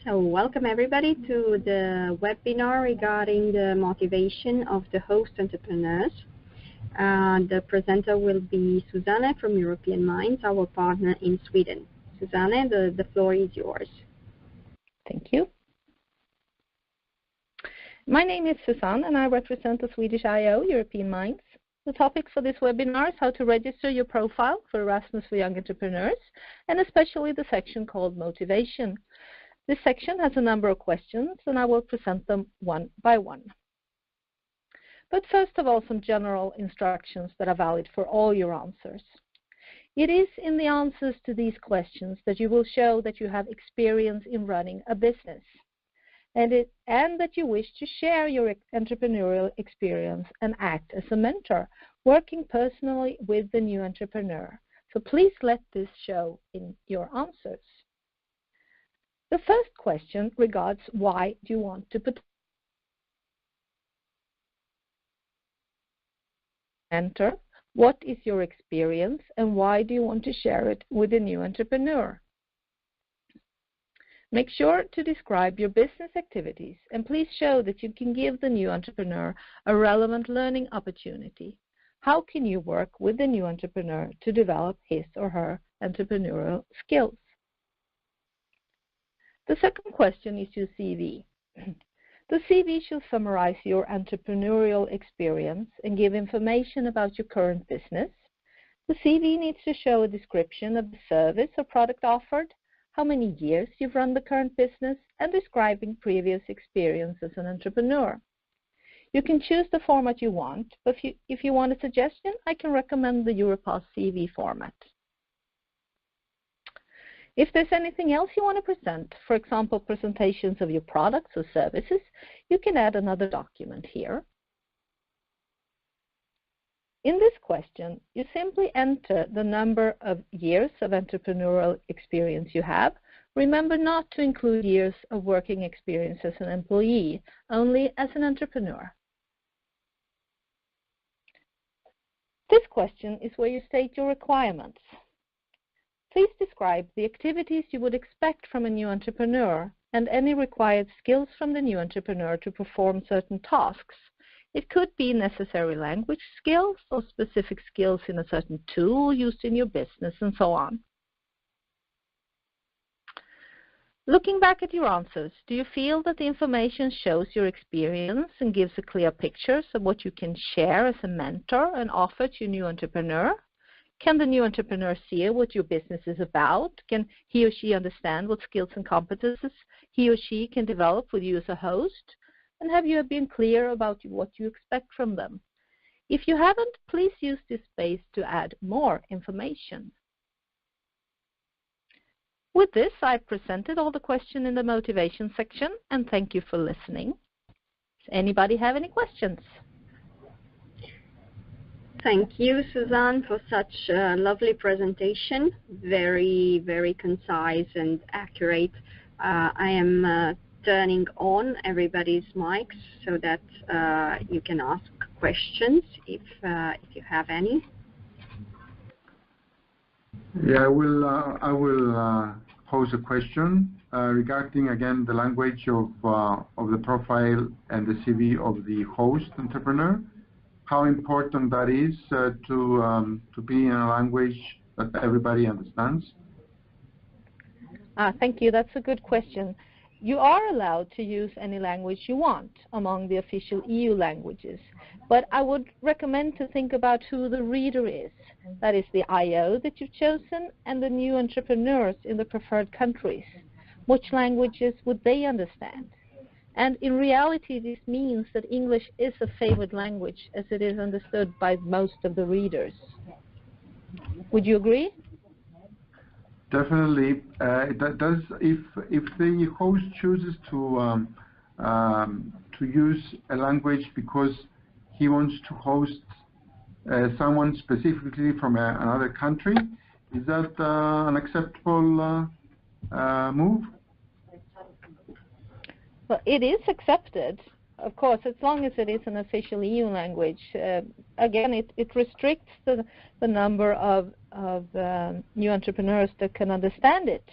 So welcome everybody to the webinar regarding the motivation of the host entrepreneurs. The presenter will be Susanne from European Minds, our partner in Sweden. Susanne, the floor is yours. Thank you. My name is Susanne and I represent the Swedish IO, European Minds. The topic for this webinar is how to register your profile for Erasmus for Young Entrepreneurs, and especially the section called Motivation. This section has a number of questions and I will present them one by one. But first of all, some general instructions that are valid for all your answers. It is in the answers to these questions that you will show that you have experience in running a business and that you wish to share your entrepreneurial experience and act as a mentor, working personally with the new entrepreneur. So please let this show in your answers. The first question regards why do you want to enter, what is your experience, and why do you want to share it with a new entrepreneur? Make sure to describe your business activities and please show that you can give the new entrepreneur a relevant learning opportunity. How can you work with the new entrepreneur to develop his or her entrepreneurial skills? The second question is your CV. The CV should summarize your entrepreneurial experience and give information about your current business. The CV needs to show a description of the service or product offered, how many years you've run the current business, and describing previous experience as an entrepreneur. You can choose the format you want, but if you want a suggestion, I can recommend the Europass CV format. If there's anything else you want to present, for example, presentations of your products or services, you can add another document here. In this question, you simply enter the number of years of entrepreneurial experience you have. Remember not to include years of working experience as an employee, only as an entrepreneur. This question is where you state your requirements. Please describe the activities you would expect from a new entrepreneur and any required skills from the new entrepreneur to perform certain tasks. It could be necessary language skills or specific skills in a certain tool used in your business and so on. Looking back at your answers, do you feel that the information shows your experience and gives a clear picture of what you can share as a mentor and offer to your new entrepreneur? Can the new entrepreneur see what your business is about? Can he or she understand what skills and competences he or she can develop with you as a host? And have you been clear about what you expect from them? If you haven't, please use this space to add more information. With this, I've presented all the questions in the motivation section, and thank you for listening. Does anybody have any questions? Thank you, Susanne, for such a lovely presentation. Very, very concise and accurate. I am turning on everybody's mics so that you can ask questions if you have any. Yeah, I will pose a question regarding again the language of the profile and the CV of the host entrepreneur. How important that is to be in a language that everybody understands? Thank you. That's a good question. You are allowed to use any language you want among the official EU languages, but I would recommend to think about who the reader is. That is the IO that you've chosen and the new entrepreneurs in the preferred countries. Which languages would they understand? And in reality, this means that English is a favored language as it is understood by most of the readers. Would you agree? Definitely. If the host chooses to use a language because he wants to host someone specifically from another country, is that an acceptable move? Well, it is accepted, of course, as long as it is an official EU language. Again, it restricts the number of new entrepreneurs that can understand it.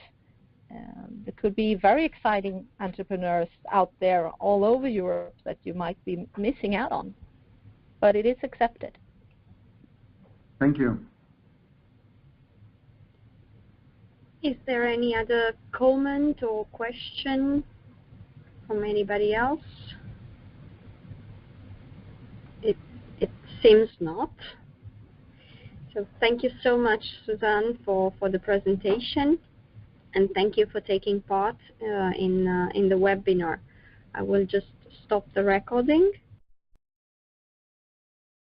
There could be very exciting entrepreneurs out there all over Europe that you might be missing out on, but it is accepted. Thank you. Is there any other comment or question from anybody else? It seems not. So thank you so much, Suzanne, for the presentation, and thank you for taking part in the webinar. I will just stop the recording.